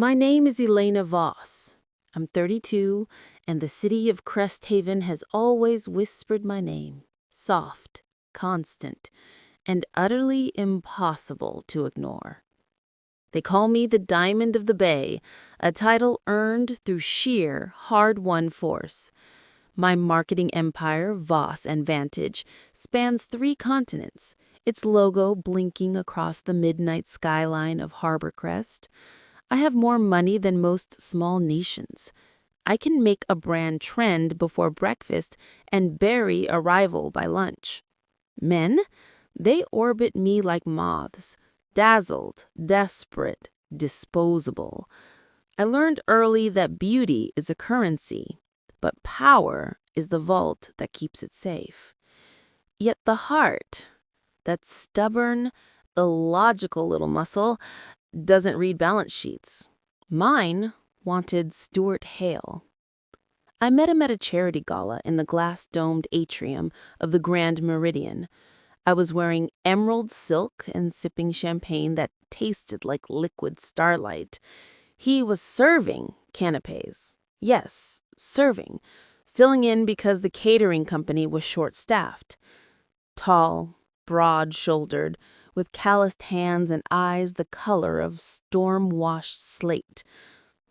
My name is Elena Voss. I'm 32, and the city of Cresthaven has always whispered my name, soft, constant, and utterly impossible to ignore. They call me the Diamond of the Bay, a title earned through sheer, hard-won force. My marketing empire, Voss and Vantage, spans 3 continents, its logo blinking across the midnight skyline of Harbor Crest. I have more money than most small nations. I can make a brand trend before breakfast and bury a rival by lunch. Men? They orbit me like moths, dazzled, desperate, disposable. I learned early that beauty is a currency, but power is the vault that keeps it safe. Yet the heart, that stubborn, illogical little muscle, doesn't read balance sheets. Mine wanted Stewart Hale. I met him at a charity gala in the glass-domed atrium of the Grand Meridian. I was wearing emerald silk and sipping champagne that tasted like liquid starlight. He was serving canapes. Yes, serving. Filling in because the catering company was short-staffed. Tall, broad-shouldered, with calloused hands and eyes the color of storm-washed slate.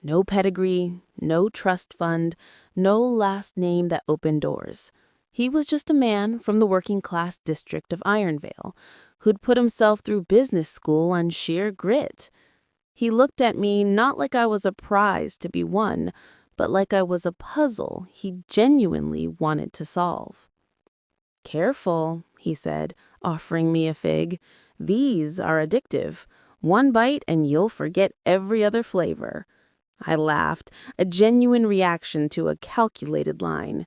No pedigree, no trust fund, no last name that opened doors. He was just a man from the working-class district of Ironvale who'd put himself through business school on sheer grit. He looked at me not like I was a prize to be won, but like I was a puzzle he genuinely wanted to solve. "Careful," he said, offering me a fig. "These are addictive. One bite and you'll forget every other flavor." I laughed, a genuine reaction to a calculated line.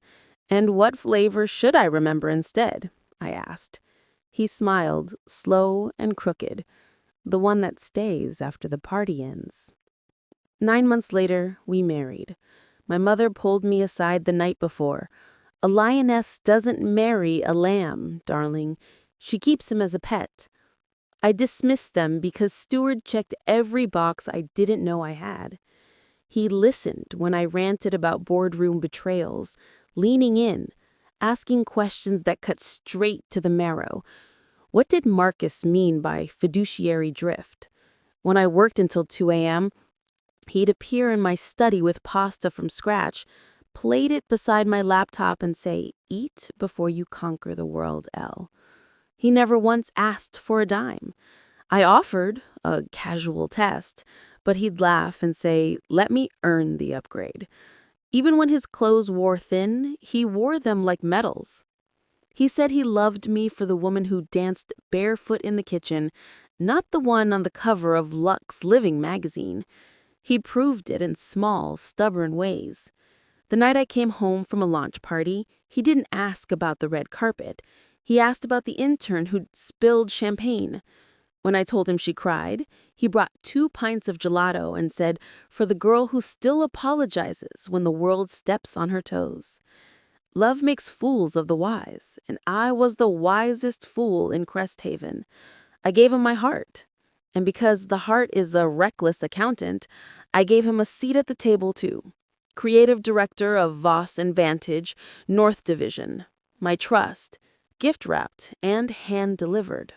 "And what flavor should I remember instead?" I asked. He smiled, slow and crooked. "The one that stays after the party ends." 9 months later, we married. My mother pulled me aside the night before. "A lioness doesn't marry a lamb, darling. She keeps him as a pet." I dismissed them because Stewart checked every box I didn't know I had. He listened when I ranted about boardroom betrayals, leaning in, asking questions that cut straight to the marrow. What did Marcus mean by fiduciary drift? When I worked until 2 a.m., he'd appear in my study with pasta from scratch, plate it beside my laptop and say, "Eat before you conquer the world, Elle." He never once asked for a dime. I offered a casual test, but he'd laugh and say, "Let me earn the upgrade." Even when his clothes wore thin, he wore them like medals. He said he loved me for the woman who danced barefoot in the kitchen, not the one on the cover of Luxe Living magazine. He proved it in small, stubborn ways. The night I came home from a launch party, he didn't ask about the red carpet. He asked about the intern who'd spilled champagne. When I told him she cried, he brought 2 pints of gelato and said, "For the girl who still apologizes when the world steps on her toes." Love makes fools of the wise, and I was the wisest fool in Cresthaven. I gave him my heart. And because the heart is a reckless accountant, I gave him a seat at the table too. Creative director of Voss and Vantage, North Division. My trust, gift-wrapped and hand-delivered.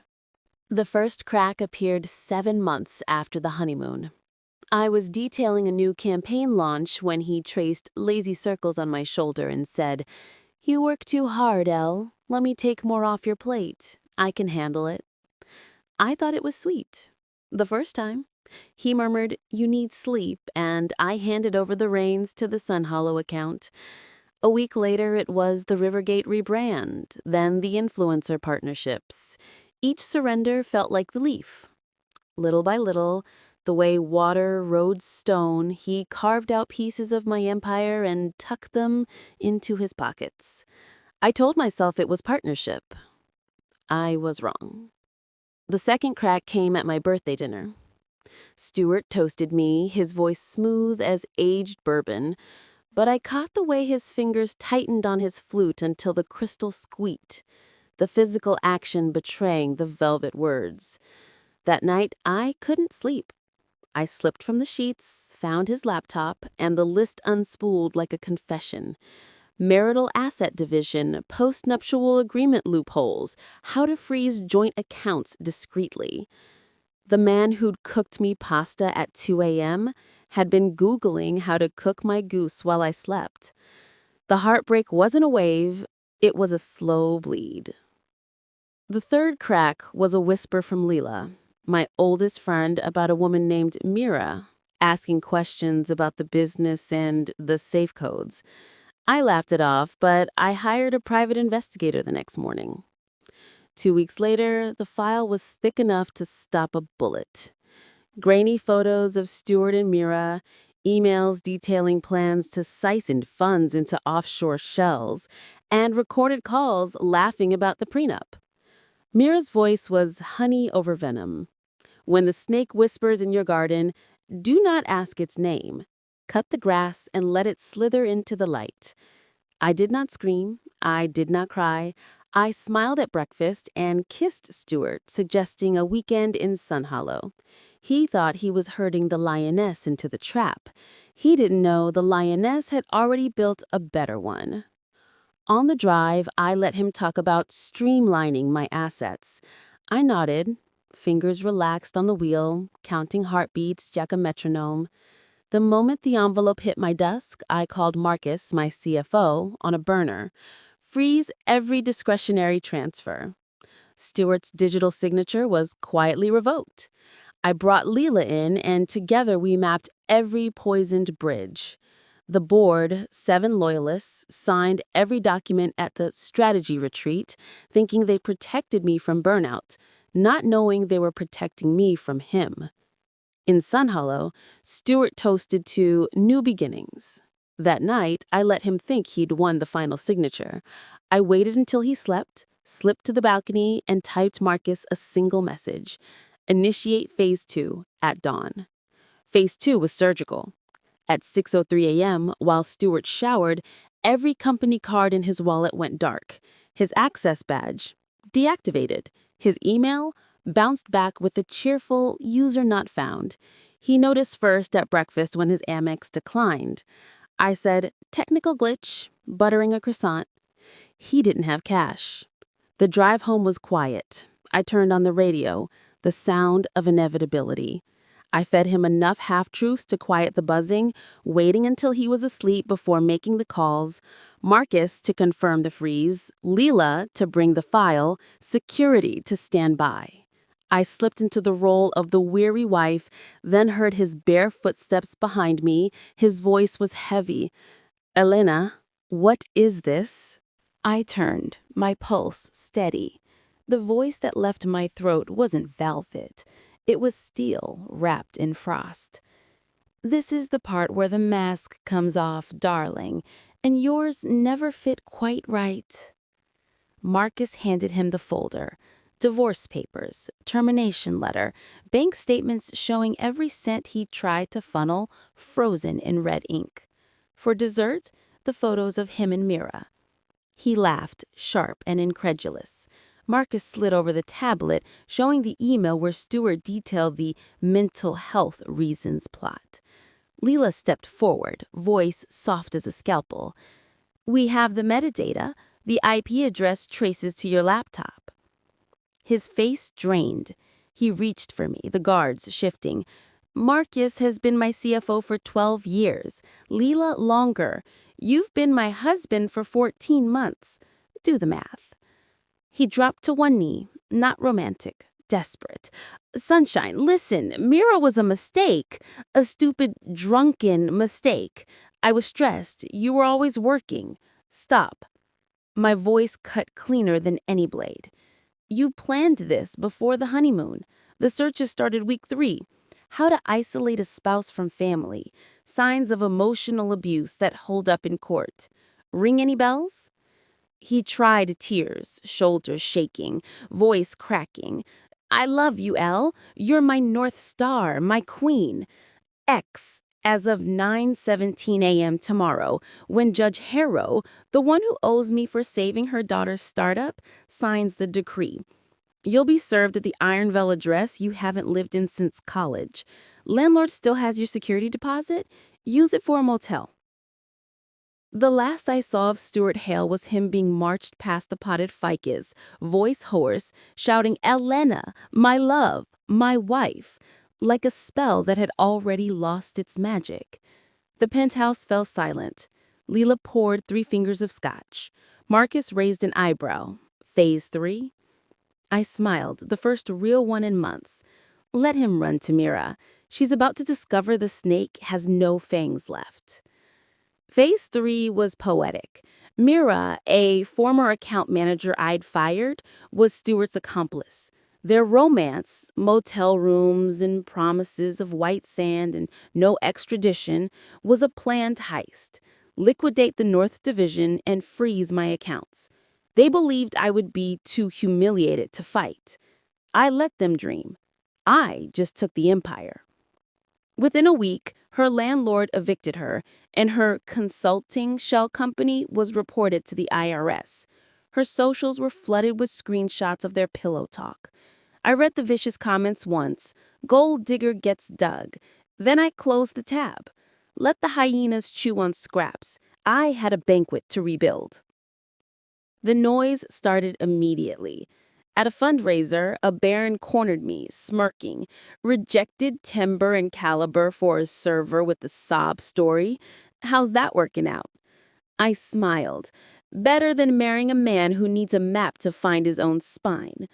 The first crack appeared 7 months after the honeymoon. I was detailing a new campaign launch when he traced lazy circles on my shoulder and said, "You work too hard, Elle. Let me take more off your plate. I can handle it." I thought it was sweet. The first time. He murmured, "You need sleep," and I handed over the reins to the Sun Hollow account. A week later, it was the Rivergate rebrand, then the influencer partnerships. Each surrender felt like the leaf. Little by little, the way water roads stone, he carved out pieces of my empire and tucked them into his pockets. I told myself it was partnership. I was wrong. The second crack came at my birthday dinner. Stewart toasted me, his voice smooth as aged bourbon, but I caught the way his fingers tightened on his flute until the crystal squeaked, the physical action betraying the velvet words. That night, I couldn't sleep. I slipped from the sheets, found his laptop, and the list unspooled like a confession. Marital asset division, postnuptial agreement loopholes, how to freeze joint accounts discreetly. The man who'd cooked me pasta at 2 a.m. had been Googling how to cook my goose while I slept. The heartbreak wasn't a wave, it was a slow bleed. The third crack was a whisper from Leela, my oldest friend, about a woman named Mira, asking questions about the business and the safe codes. I laughed it off, but I hired a private investigator the next morning. 2 weeks later, the file was thick enough to stop a bullet. Grainy photos of Stewart and Mira, emails detailing plans to siphon funds into offshore shells, and recorded calls laughing about the prenup. Mira's voice was honey over venom. When the snake whispers in your garden, do not ask its name. Cut the grass and let it slither into the light. I did not scream. I did not cry. I smiled at breakfast and kissed Stewart, suggesting a weekend in Sun Hollow. He thought he was herding the lioness into the trap. He didn't know the lioness had already built a better one. On the drive, I let him talk about streamlining my assets. I nodded, fingers relaxed on the wheel, counting heartbeats like a metronome. The moment the envelope hit my desk, I called Marcus, my CFO, on a burner. Freeze every discretionary transfer. Stewart's digital signature was quietly revoked. I brought Leela in, and together we mapped every poisoned bridge. The board, 7 loyalists, signed every document at the strategy retreat, thinking they protected me from burnout, not knowing they were protecting me from him. In Sun Hollow, Stewart toasted to new beginnings. That night, I let him think he'd won the final signature. I waited until he slept, slipped to the balcony, and typed Marcus a single message. Initiate Phase 2 at dawn. Phase 2 was surgical. At 6:03 a.m., while Stewart showered, every company card in his wallet went dark. His access badge, deactivated. His email, bounced back with a cheerful user not found. He noticed first at breakfast when his Amex declined. I said, technical glitch, buttering a croissant. He didn't have cash. The drive home was quiet. I turned on the radio, the sound of inevitability. I fed him enough half-truths to quiet the buzzing, waiting until he was asleep before making the calls, Marcus to confirm the freeze, Leela to bring the file, security to stand by. I slipped into the role of the weary wife, then heard his bare footsteps behind me. His voice was heavy. Elena, what is this? I turned, my pulse steady. The voice that left my throat wasn't velvet. It was steel, wrapped in frost. This is the part where the mask comes off, darling, and yours never fit quite right. Marcus handed him the folder. Divorce papers, termination letter, bank statements showing every cent he tried to funnel, frozen in red ink. For dessert, the photos of him and Mira. He laughed, sharp and incredulous. Marcus slid over the tablet, showing the email where Stewart detailed the mental health reasons plot. Leela stepped forward, voice soft as a scalpel. We have the metadata. The IP address traces to your laptop. His face drained. He reached for me, the guards shifting. Marcus has been my CFO for 12 years. Leela longer. You've been my husband for 14 months. Do the math. He dropped to one knee, not romantic, desperate. Sunshine, listen, Mira was a mistake. A stupid, drunken mistake. I was stressed. You were always working. Stop. My voice cut cleaner than any blade. You planned this before the honeymoon. The searches started week 3. How to isolate a spouse from family. Signs of emotional abuse that hold up in court. Ring any bells? He tried tears, shoulders shaking, voice cracking. I love you, Elle. You're my North Star, my queen. X, as of 9:17 a.m. tomorrow, when Judge Harrow, the one who owes me for saving her daughter's startup, signs the decree. You'll be served at the Ironville address you haven't lived in since college. Landlord still has your security deposit? Use it for a motel. The last I saw of Stewart Hale was him being marched past the potted ficus, voice hoarse, shouting, "Elena, my love, my wife," like a spell that had already lost its magic. The penthouse fell silent. Leela poured 3 fingers of scotch. Marcus raised an eyebrow. Phase 3? I smiled, the first real one in months. Let him run to Mira. She's about to discover the snake has no fangs left. Phase 3 was poetic. Mira, a former account manager I'd fired, was Stewart's accomplice. Their romance, motel rooms and promises of white sand and no extradition, was a planned heist. Liquidate the North Division and freeze my accounts. They believed I would be too humiliated to fight. I let them dream. I just took the empire. Within a week, her landlord evicted her, and her consulting shell company was reported to the IRS. Her socials were flooded with screenshots of their pillow talk. I read the vicious comments once. Gold digger gets dug. Then I closed the tab. Let the hyenas chew on scraps. I had a banquet to rebuild. The noise started immediately. At a fundraiser, a baron cornered me, smirking. Rejected timber and caliber for a server with a sob story. How's that working out? I smiled. Better than marrying a man who needs a map to find his own spine.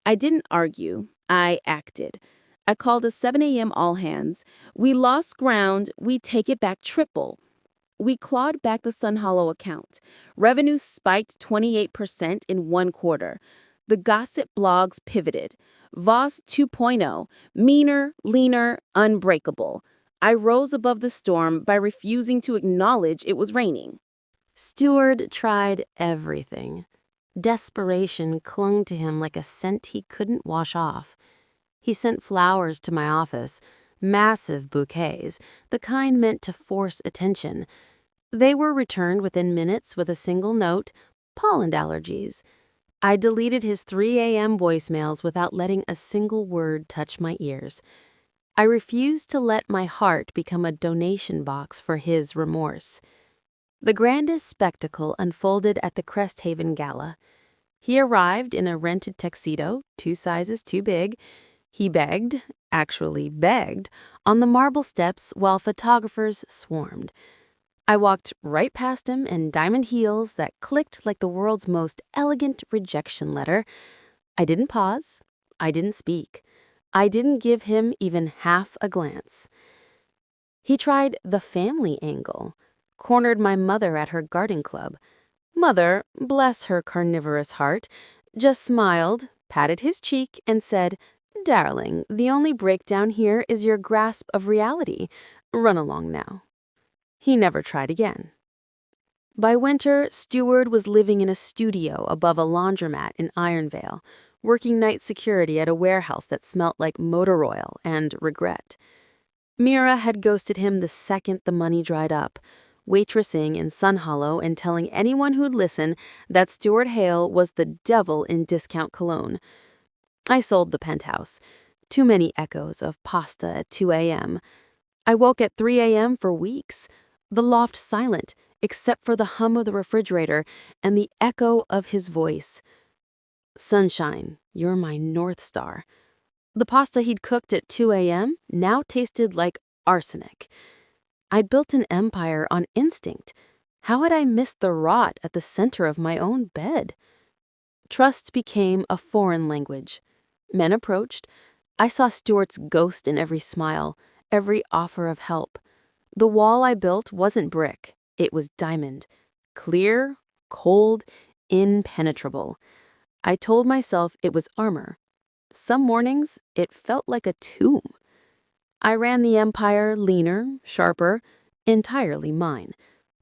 I didn't argue. I acted. I called a 7 a.m. all hands. We lost ground. We take it back triple. We clawed back the Sun Hollow account. Revenue spiked 28% in 1 quarter. The gossip blogs pivoted. Voss 2.0, meaner, leaner, unbreakable. I rose above the storm by refusing to acknowledge it was raining. Stewart tried everything. Desperation clung to him like a scent he couldn't wash off. He sent flowers to my office, massive bouquets, the kind meant to force attention. They were returned within minutes with a single note, pollen allergies. I deleted his 3 a.m. voicemails without letting a single word touch my ears. I refused to let my heart become a donation box for his remorse. The grandest spectacle unfolded at the Cresthaven Gala. He arrived in a rented tuxedo, 2 sizes too big. He begged, actually begged, on the marble steps while photographers swarmed. I walked right past him in diamond heels that clicked like the world's most elegant rejection letter. I didn't pause. I didn't speak. I didn't give him even half a glance. He tried the family angle, cornered my mother at her garden club. Mother, bless her carnivorous heart, just smiled, patted his cheek, and said, "Darling, the only breakdown here is your grasp of reality. Run along now." He never tried again. By winter, Stewart was living in a studio above a laundromat in Ironvale, working night security at a warehouse that smelt like motor oil and regret. Mira had ghosted him the second the money dried up, waitressing in Sun Hollow and telling anyone who'd listen that Stewart Hale was the devil in discount cologne. I sold the penthouse. Too many echoes of pasta at 2 a.m. I woke at 3 a.m. for weeks. The loft silent, except for the hum of the refrigerator and the echo of his voice. "Sunshine, you're my North Star." The pasta he'd cooked at 2 a.m. now tasted like arsenic. I'd built an empire on instinct. How had I missed the rot at the center of my own bed? Trust became a foreign language. Men approached. I saw Stewart's ghost in every smile, every offer of help. The wall I built wasn't brick. It was diamond. Clear, cold, impenetrable. I told myself it was armor. Some mornings, it felt like a tomb. I ran the empire leaner, sharper, entirely mine.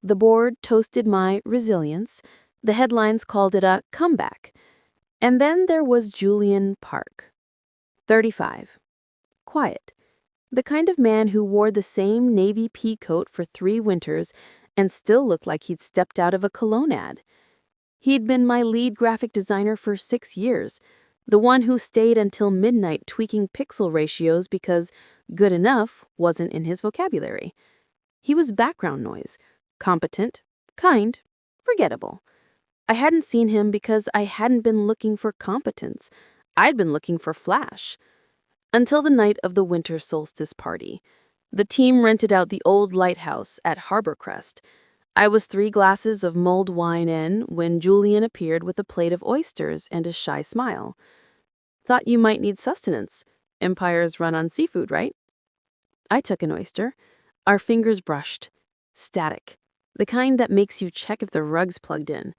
The board toasted my resilience. The headlines called it a comeback. And then there was Julian Park. 35. Quiet. The kind of man who wore the same navy pea coat for 3 winters and still looked like he'd stepped out of a cologne ad. He'd been my lead graphic designer for 6 years. The one who stayed until midnight tweaking pixel ratios because good enough wasn't in his vocabulary. He was background noise, competent, kind, forgettable. I hadn't seen him because I hadn't been looking for competence. I'd been looking for flash. Until the night of the winter solstice party. The team rented out the old lighthouse at Harbor Crest. I was 3 glasses of mulled wine in when Julian appeared with a plate of oysters and a shy smile. Thought you might need sustenance. Empires run on seafood, right? I took an oyster. Our fingers brushed. Static. The kind that makes you check if the rug's plugged in.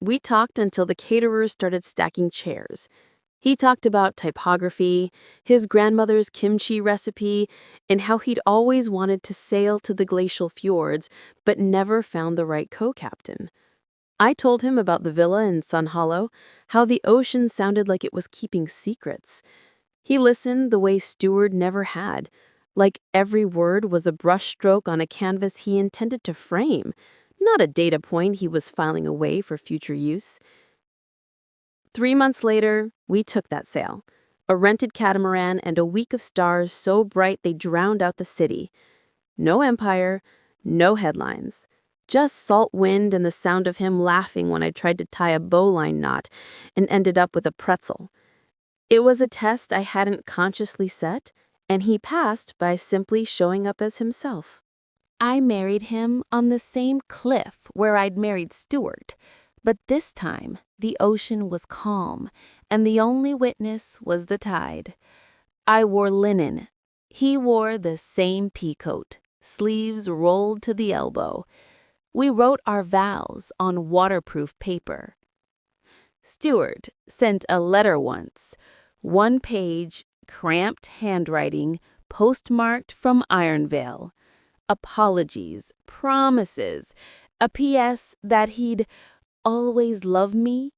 We talked until the caterers started stacking chairs. He talked about typography, his grandmother's kimchi recipe, and how he'd always wanted to sail to the glacial fjords, but never found the right co-captain. I told him about the villa in Sun Hollow, how the ocean sounded like it was keeping secrets. He listened the way Stewart never had, like every word was a brushstroke on a canvas he intended to frame, not a data point he was filing away for future use. 3 months later, we took that sail. A rented catamaran and a week of stars so bright they drowned out the city. No empire, no headlines. Just salt wind and the sound of him laughing when I tried to tie a bowline knot and ended up with a pretzel. It was a test I hadn't consciously set, and he passed by simply showing up as himself. I married him on the same cliff where I'd married Stewart, but this time the ocean was calm, and the only witness was the tide. I wore linen. He wore the same peacoat, sleeves rolled to the elbow. We wrote our vows on waterproof paper. Stewart sent a letter once, 1 page, cramped handwriting, postmarked from Ironvale. Apologies, promises, a P.S. that he'd always love me.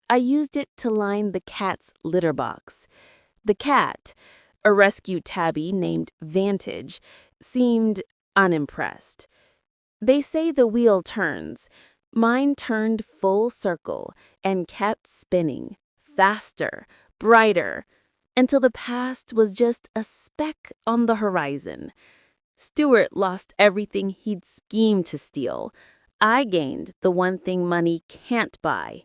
I used it to line the cat's litter box. The cat, a rescue tabby named Vantage, seemed unimpressed. They say the wheel turns. Mine turned full circle and kept spinning, faster, brighter, until the past was just a speck on the horizon. Stewart lost everything he'd schemed to steal. I gained the one thing money can't buy.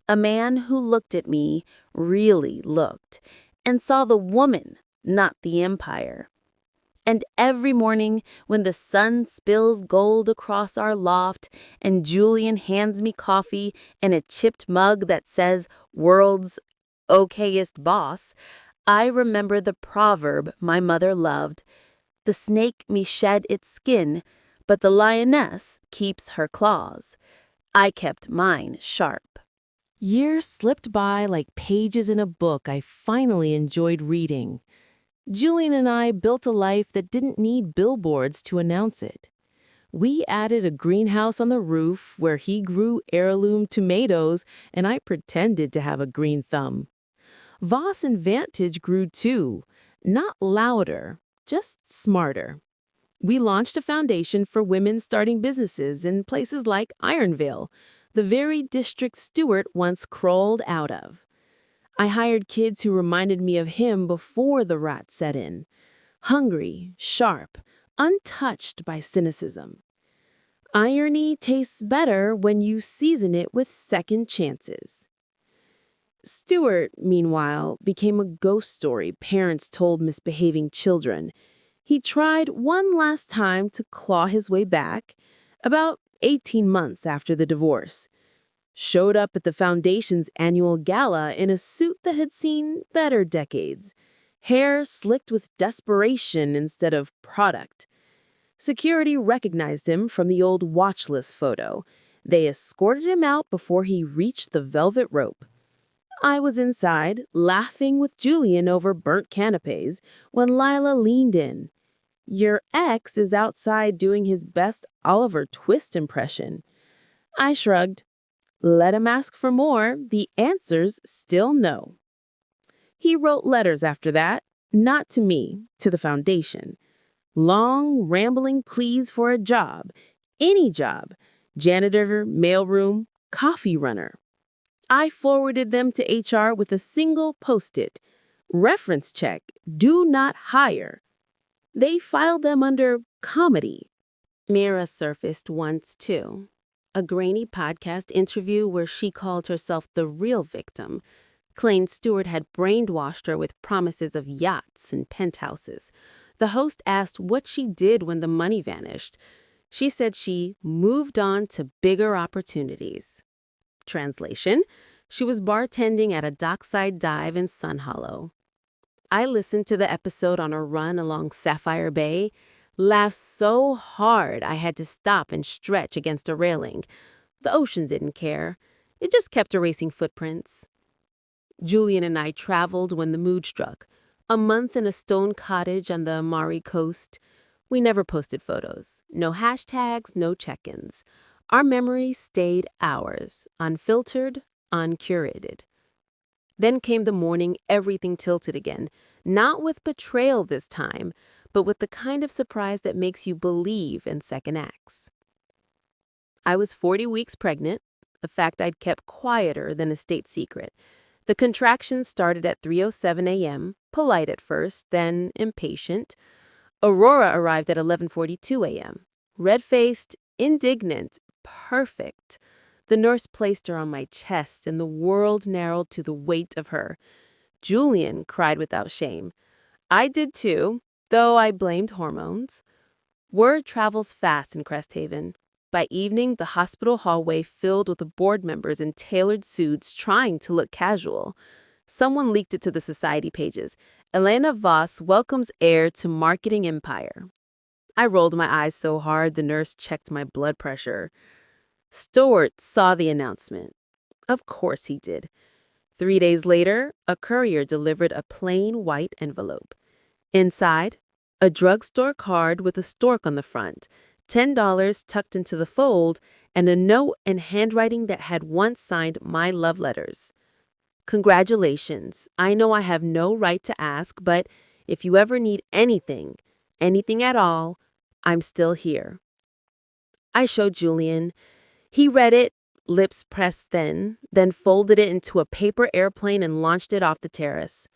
A man who looked at me, really looked, and saw the woman, not the empire. And every morning when the sun spills gold across our loft and Julian hands me coffee and a chipped mug that says "World's okayest boss," I remember the proverb my mother loved. The snake may shed its skin, but the lioness keeps her claws. I kept mine sharp. Years slipped by like pages in a book I finally enjoyed reading. Julian and I built a life that didn't need billboards to announce it. We added a greenhouse on the roof where he grew heirloom tomatoes and I pretended to have a green thumb. Voss and Vantage grew too, not louder, just smarter. We launched a foundation for women starting businesses in places like Ironvale, the very district Stewart once crawled out of. I hired kids who reminded me of him before the rot set in. Hungry, sharp, untouched by cynicism. Irony tastes better when you season it with second chances. Stewart, meanwhile, became a ghost story parents told misbehaving children. He tried one last time to claw his way back, about 18 months after the divorce. Showed up at the Foundation's annual gala in a suit that had seen better decades. Hair slicked with desperation instead of product. Security recognized him from the old watch list photo. They escorted him out before he reached the velvet rope. I was inside, laughing with Julian over burnt canapes, when Lila leaned in. "Your ex is outside doing his best Oliver Twist impression." I shrugged. Let him ask for more, the answer's still no. He wrote letters after that, not to me, to the Foundation. Long, rambling pleas for a job, any job, janitor, mailroom, coffee runner. I forwarded them to HR with a single post-it. Reference check, do not hire. They filed them under comedy. Mira surfaced once, too. A grainy podcast interview where she called herself the real victim, claimed Stewart had brainwashed her with promises of yachts and penthouses. The host asked what she did when the money vanished. She said she moved on to bigger opportunities. Translation: she was bartending at a dockside dive in Sun Hollow. I listened to the episode on a run along Sapphire Bay, laughed so hard I had to stop and stretch against a railing. The ocean didn't care. It just kept erasing footprints. Julian and I traveled when the mood struck. A month in a stone cottage on the Amari coast. We never posted photos. No hashtags, no check-ins. Our memories stayed ours, unfiltered, uncurated. Then came the morning everything tilted again, not with betrayal this time, but with the kind of surprise that makes you believe in second acts. I was 40 weeks pregnant, a fact I'd kept quieter than a state secret. The contractions started at 3:07 a.m., polite at first, then impatient. Aurora arrived at 11:42 a.m., red-faced, indignant, perfect. The nurse placed her on my chest, and the world narrowed to the weight of her. Julian cried without shame. I did too, though I blamed hormones. Word travels fast in Crest Haven. By evening, the hospital hallway filled with board members in tailored suits trying to look casual. Someone leaked it to the society pages. Elena Voss welcomes heir to marketing empire. I rolled my eyes so hard the nurse checked my blood pressure. Stewart saw the announcement. Of course he did. 3 days later, a courier delivered a plain white envelope. Inside, a drugstore card with a stork on the front, $10 tucked into the fold, and a note in handwriting that had once signed my love letters. Congratulations. I know I have no right to ask, but if you ever need anything at all, I'm still here. I showed Julian. He read it, lips pressed thin, then folded it into a paper airplane and launched it off the terrace.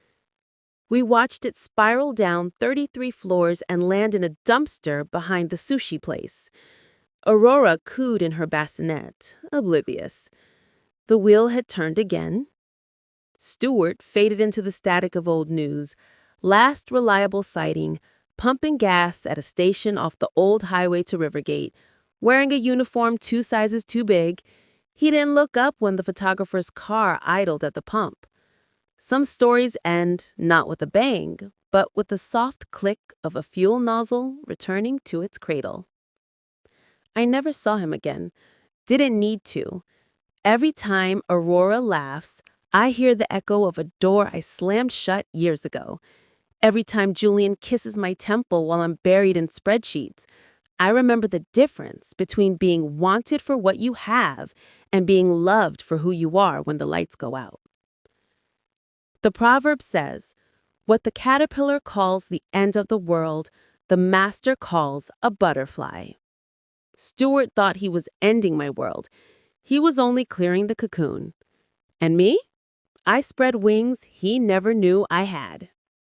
We watched it spiral down 33 floors and land in a dumpster behind the sushi place. Aurora cooed in her bassinet, oblivious. The wheel had turned again. Stewart faded into the static of old news. Last reliable sighting, pumping gas at a station off the old highway to Rivergate, wearing a uniform 2 sizes too big. He didn't look up when the photographer's car idled at the pump. Some stories end not with a bang, but with the soft click of a fuel nozzle returning to its cradle. I never saw him again. Didn't need to. Every time Aurora laughs, I hear the echo of a door I slammed shut years ago. Every time Julian kisses my temple while I'm buried in spreadsheets, I remember the difference between being wanted for what you have and being loved for who you are when the lights go out. The proverb says, "What the caterpillar calls the end of the world, the master calls a butterfly." Stewart thought he was ending my world. He was only clearing the cocoon. And me? I spread wings he never knew I had.